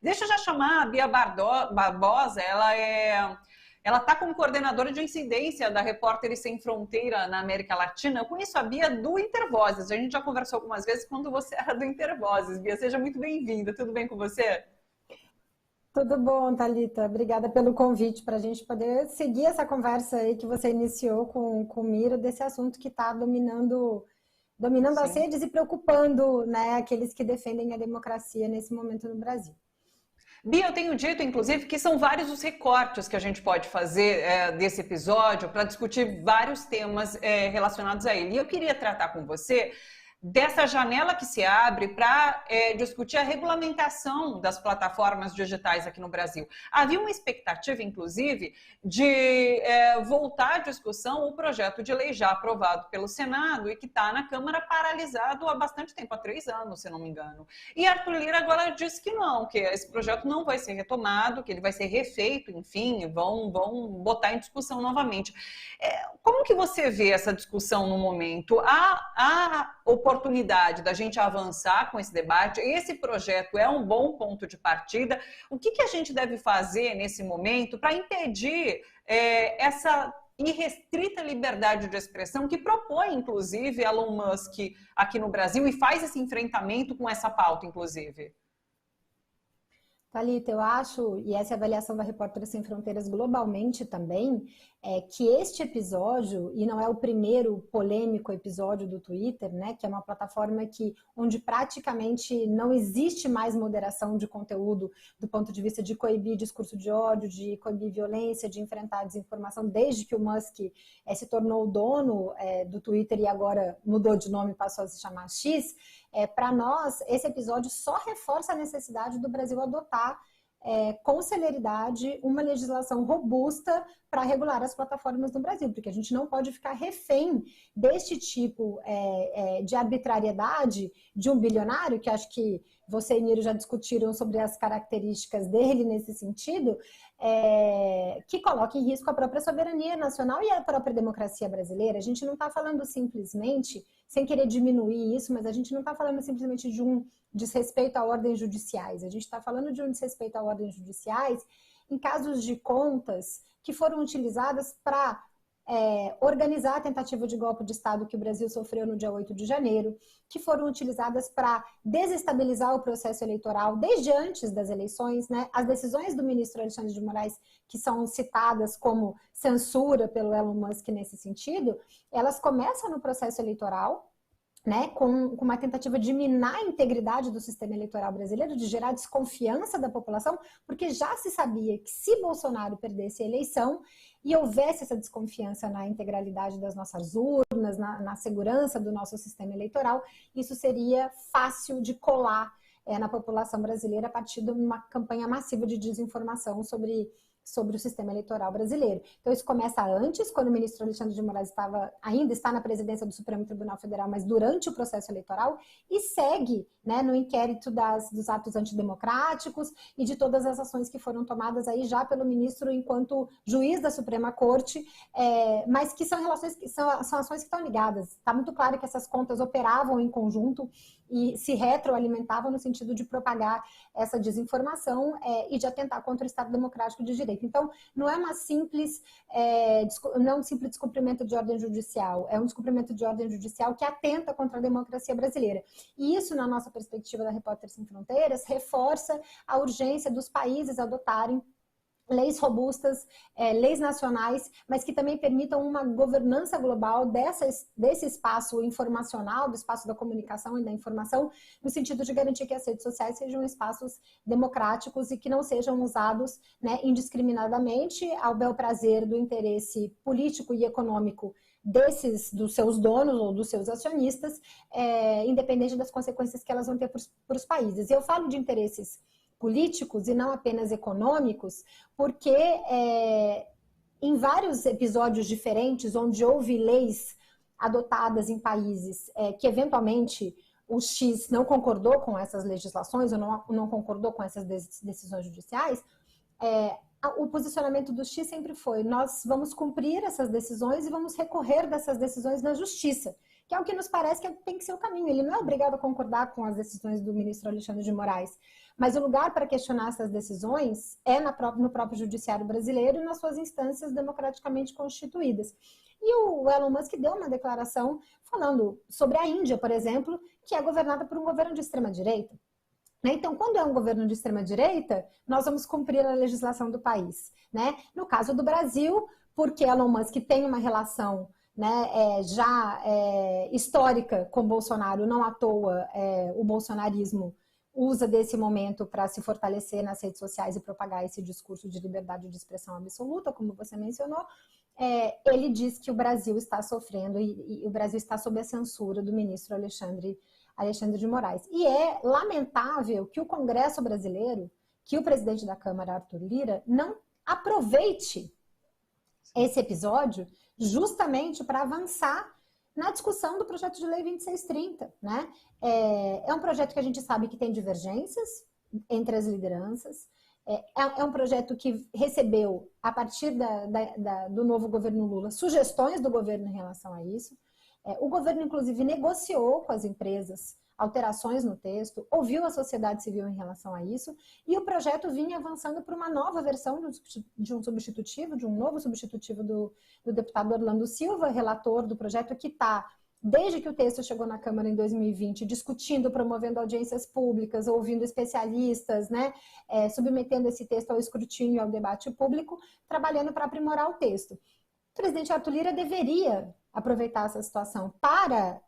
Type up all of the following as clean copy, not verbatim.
Deixa eu já chamar a Bia Barbosa, ela está como coordenadora de incidência da Repórteres Sem Fronteira na América Latina. Eu conheço a Bia do Intervozes, a gente já conversou algumas vezes quando você era do Intervozes. Bia, seja muito bem-vinda, tudo bem com você? Tudo bom, Thalita? Obrigada pelo convite para a gente poder seguir essa conversa aí que você iniciou com o Miro, desse assunto que está dominando as Sim. redes e preocupando, né, aqueles que defendem a democracia nesse momento no Brasil. Bia, eu tenho dito, inclusive, que são vários os recortes que a gente pode fazer desse episódio para discutir vários temas relacionados a ele. E eu queria tratar com você dessa janela que se abre para discutir a regulamentação das plataformas digitais aqui no Brasil. Havia uma expectativa, inclusive, de voltar à discussão o projeto de lei já aprovado pelo Senado e que está na Câmara paralisado há bastante tempo, há 3 anos, se não me engano. E Arthur Lira agora disse que não, que esse projeto não vai ser retomado, que ele vai ser refeito, enfim, vão botar em discussão novamente. Como que você vê essa discussão no momento? Há oportunidade da gente avançar com esse debate? Esse projeto é um bom ponto de partida. O que a gente deve fazer nesse momento para impedir essa irrestrita liberdade de expressão que propõe, inclusive, Elon Musk aqui no Brasil e faz esse enfrentamento com essa pauta, inclusive? Thalita, eu acho, e essa é a avaliação da Repórteres Sem Fronteiras globalmente também, é que este episódio, e não é o primeiro polêmico episódio do Twitter, né, que é uma plataforma onde praticamente não existe mais moderação de conteúdo do ponto de vista de coibir discurso de ódio, de coibir violência, de enfrentar a desinformação, desde que o Musk se tornou o dono do Twitter e agora mudou de nome e passou a se chamar X. Para nós, esse episódio só reforça a necessidade do Brasil adotar com celeridade uma legislação robusta para regular as plataformas no Brasil, porque a gente não pode ficar refém deste tipo de arbitrariedade de um bilionário, que acho que você e Miro já discutiram sobre as características dele nesse sentido, que coloca em risco a própria soberania nacional e a própria democracia brasileira. A gente não está falando simplesmente, sem querer diminuir isso, mas a gente não está falando simplesmente de um desrespeito a ordens judiciais. A gente está falando de um desrespeito a ordens judiciais em casos de contas que foram utilizadas para organizar a tentativa de golpe de Estado que o Brasil sofreu no dia 8 de janeiro, que foram utilizadas para desestabilizar o processo eleitoral desde antes das eleições, né? As decisões do ministro Alexandre de Moraes, que são citadas como censura pelo Elon Musk nesse sentido, elas começam no processo eleitoral, né, com uma tentativa de minar a integridade do sistema eleitoral brasileiro, de gerar desconfiança da população, porque já se sabia que se Bolsonaro perdesse a eleição e houvesse essa desconfiança na integralidade das nossas urnas, na segurança do nosso sistema eleitoral, isso seria fácil de colar na população brasileira a partir de uma campanha massiva de desinformação sobre o sistema eleitoral brasileiro. Então, isso começa antes, quando o ministro Alexandre de Moraes ainda está na presidência do Supremo Tribunal Federal, mas durante o processo eleitoral, e segue, né, no inquérito dos atos antidemocráticos e de todas as ações que foram tomadas aí já pelo ministro enquanto juiz da Suprema Corte, mas que são ações que estão ligadas. Está muito claro que essas contas operavam em conjunto e se retroalimentavam no sentido de propagar essa desinformação e de atentar contra o Estado Democrático de Direito. Então, não é um simples descumprimento de ordem judicial, é um descumprimento de ordem judicial que atenta contra a democracia brasileira. E isso, na nossa perspectiva da Repórteres Sem Fronteiras, reforça a urgência dos países adotarem leis robustas, leis nacionais, mas que também permitam uma governança global desse espaço informacional, do espaço da comunicação e da informação, no sentido de garantir que as redes sociais sejam espaços democráticos e que não sejam usados, né, indiscriminadamente ao bel prazer do interesse político e econômico dos seus donos ou dos seus acionistas, independente das consequências que elas vão ter para os países. E eu falo de interesses políticos e não apenas econômicos, porque em vários episódios diferentes, onde houve leis adotadas em países que eventualmente o X não concordou com essas legislações ou não concordou com essas decisões judiciais, o posicionamento do X sempre foi: nós vamos cumprir essas decisões e vamos recorrer dessas decisões na justiça, que é o que nos parece que tem que ser o caminho. Ele não é obrigado a concordar com as decisões do ministro Alexandre de Moraes, mas o lugar para questionar essas decisões é no próprio judiciário brasileiro e nas suas instâncias democraticamente constituídas. E o Elon Musk deu uma declaração falando sobre a Índia, por exemplo, que é governada por um governo de extrema-direita. Então, quando é um governo de extrema-direita, nós vamos cumprir a legislação do país. No caso do Brasil, porque Elon Musk tem uma relação histórica com Bolsonaro, não à toa o bolsonarismo usa desse momento para se fortalecer nas redes sociais e propagar esse discurso de liberdade de expressão absoluta, como você mencionou. Ele diz que o Brasil está sofrendo e o Brasil está sob a censura do ministro Alexandre de Moraes. E é lamentável que o Congresso brasileiro, que o presidente da Câmara, Arthur Lira, não aproveite esse episódio justamente para avançar na discussão do projeto de lei 2630. É um projeto que a gente sabe que tem divergências entre as lideranças, é um projeto que recebeu, a partir do novo governo Lula, sugestões do governo em relação a isso. O governo, inclusive, negociou com as empresas alterações no texto, ouviu a sociedade civil em relação a isso, e o projeto vinha avançando para uma nova versão de um novo substitutivo do deputado Orlando Silva, relator do projeto, que está, desde que o texto chegou na Câmara em 2020, discutindo, promovendo audiências públicas, ouvindo especialistas, submetendo esse texto ao escrutínio e ao debate público, trabalhando para aprimorar o texto. O presidente Arthur Lira deveria aproveitar essa situação para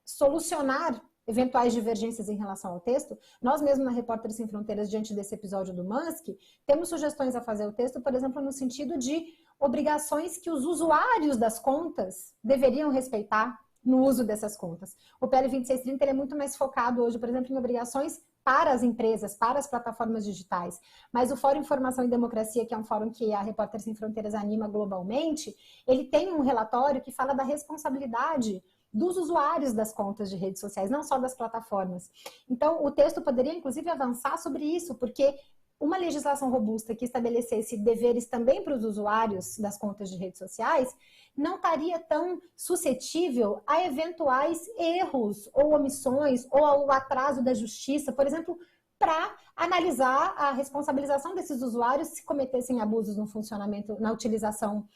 solucionar eventuais divergências em relação ao texto. Nós mesmos na Repórteres Sem Fronteiras, diante desse episódio do Musk, temos sugestões a fazer ao texto, por exemplo, no sentido de obrigações que os usuários das contas deveriam respeitar no uso dessas contas. O PL 2630 é muito mais focado hoje, por exemplo, em obrigações para as empresas, para as plataformas digitais. Mas o Fórum Informação e Democracia, que é um fórum que a Repórteres Sem Fronteiras anima globalmente, ele tem um relatório que fala da responsabilidade dos usuários das contas de redes sociais, não só das plataformas. Então, o texto poderia, inclusive, avançar sobre isso, porque uma legislação robusta que estabelecesse deveres também para os usuários das contas de redes sociais não estaria tão suscetível a eventuais erros ou omissões ou ao atraso da justiça, por exemplo, para analisar a responsabilização desses usuários se cometessem abusos no funcionamento, na utilização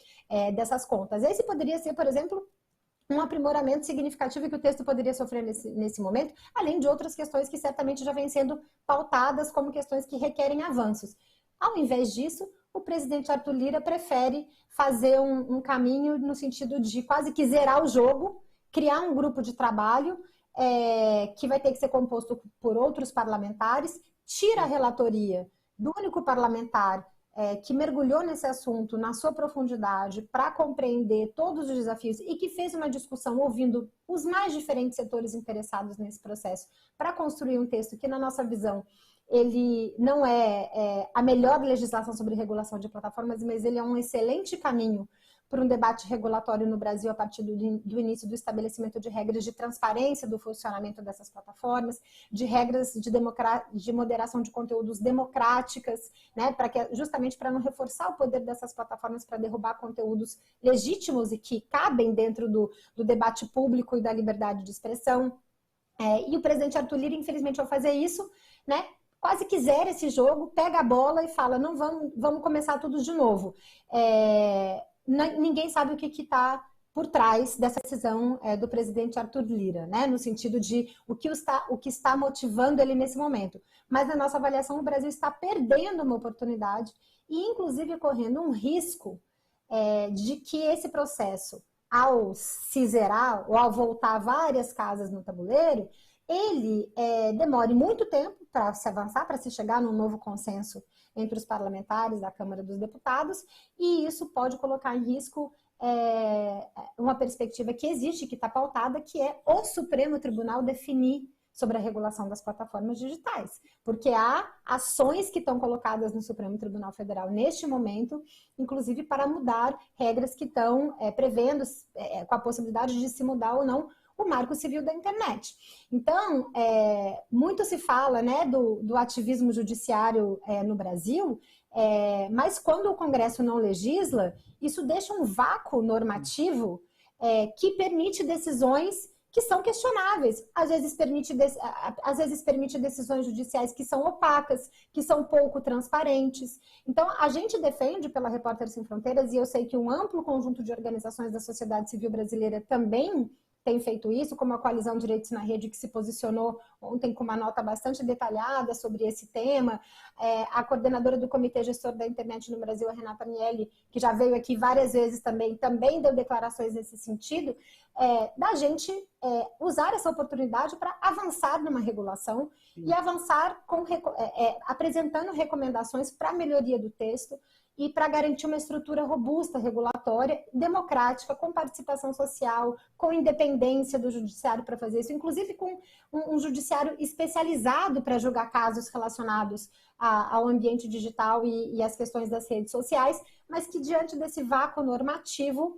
dessas contas. Esse poderia ser, por exemplo, um aprimoramento significativo que o texto poderia sofrer nesse momento, além de outras questões que certamente já vêm sendo pautadas como questões que requerem avanços. Ao invés disso, o presidente Arthur Lira prefere fazer um caminho no sentido de quase que zerar o jogo, criar um grupo de trabalho que vai ter que ser composto por outros parlamentares, tira a relatoria do único parlamentar que mergulhou nesse assunto na sua profundidade para compreender todos os desafios e que fez uma discussão ouvindo os mais diferentes setores interessados nesse processo para construir um texto que, na nossa visão, ele não é a melhor legislação sobre regulação de plataformas, mas ele é um excelente caminho para um debate regulatório no Brasil a partir do início do estabelecimento de regras de transparência do funcionamento dessas plataformas, de regras de moderação de conteúdos democráticas, justamente para não reforçar o poder dessas plataformas para derrubar conteúdos legítimos e que cabem dentro do debate público e da liberdade de expressão. E o presidente Arthur Lira, infelizmente, ao fazer isso, quase que zera esse jogo, pega a bola e fala, não, vamos começar tudo de novo. Ninguém sabe o que está por trás dessa decisão do presidente Arthur Lira, no sentido de o que está motivando ele nesse momento. Mas, na nossa avaliação, o Brasil está perdendo uma oportunidade e, inclusive, correndo um risco de que esse processo, ao se zerar ou ao voltar várias casas no tabuleiro, ele demore muito tempo para se avançar, para se chegar num novo consenso entre os parlamentares da Câmara dos Deputados, e isso pode colocar em risco uma perspectiva que existe, que está pautada, que é o Supremo Tribunal definir sobre a regulação das plataformas digitais, porque há ações que estão colocadas no Supremo Tribunal Federal neste momento, inclusive para mudar regras que estão prevendo, com a possibilidade de se mudar ou não, o Marco Civil da Internet. Então, muito se fala do ativismo judiciário no Brasil, mas quando o Congresso não legisla, isso deixa um vácuo normativo que permite decisões que são questionáveis. Às vezes permite decisões judiciais que são opacas, que são pouco transparentes. Então, a gente defende pela Repórteres Sem Fronteiras, e eu sei que um amplo conjunto de organizações da sociedade civil brasileira também tem feito isso, como a Coalizão Direitos na Rede, que se posicionou ontem com uma nota bastante detalhada sobre esse tema, a coordenadora do Comitê Gestor da Internet no Brasil, a Renata Miele, que já veio aqui várias vezes também deu declarações nesse sentido, da gente usar essa oportunidade para avançar numa regulação e avançar apresentando recomendações para a melhoria do texto e para garantir uma estrutura robusta, regulatória, democrática, com participação social, com independência do judiciário para fazer isso, inclusive com um judiciário especializado para julgar casos relacionados ao ambiente digital e às questões das redes sociais, mas que diante desse vácuo normativo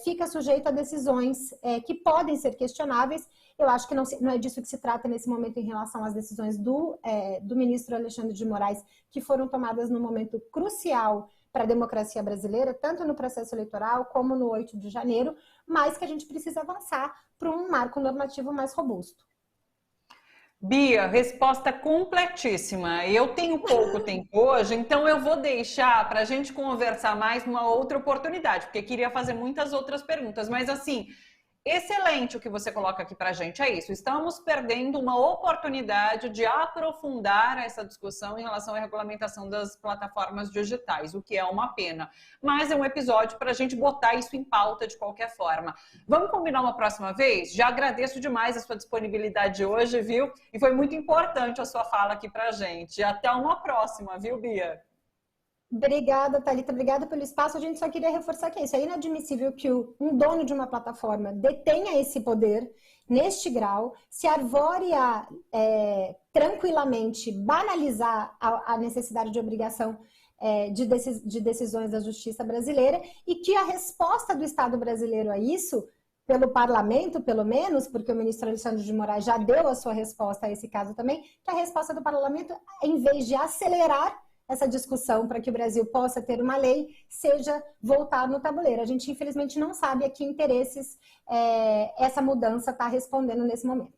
fica sujeito a decisões que podem ser questionáveis. Eu acho que não é disso que se trata nesse momento em relação às decisões do ministro Alexandre de Moraes, que foram tomadas num momento crucial para a democracia brasileira, tanto no processo eleitoral como no 8 de janeiro, mas que a gente precisa avançar para um marco normativo mais robusto. Bia, resposta completíssima. Eu tenho pouco tempo hoje, então eu vou deixar para a gente conversar mais numa outra oportunidade, porque queria fazer muitas outras perguntas, mas assim, excelente o que você coloca aqui para a gente, é isso. Estamos perdendo uma oportunidade de aprofundar essa discussão em relação à regulamentação das plataformas digitais, o que é uma pena. Mas é um episódio para a gente botar isso em pauta de qualquer forma. Vamos combinar uma próxima vez? Já agradeço demais a sua disponibilidade hoje, viu? E foi muito importante a sua fala aqui para a gente. Até uma próxima, viu, Bia? Obrigada, Thalita. Obrigada pelo espaço. A gente só queria reforçar que isso é inadmissível que um dono de uma plataforma detenha esse poder neste grau, se arvore a tranquilamente banalizar a necessidade de obrigação de decisões da justiça brasileira e que a resposta do Estado brasileiro a isso, pelo parlamento, pelo menos, porque o ministro Alexandre de Moraes já deu a sua resposta a esse caso também, que a resposta do parlamento, em vez de acelerar essa discussão para que o Brasil possa ter uma lei, seja voltar no tabuleiro. A gente, infelizmente, não sabe a que interesses essa mudança está respondendo nesse momento.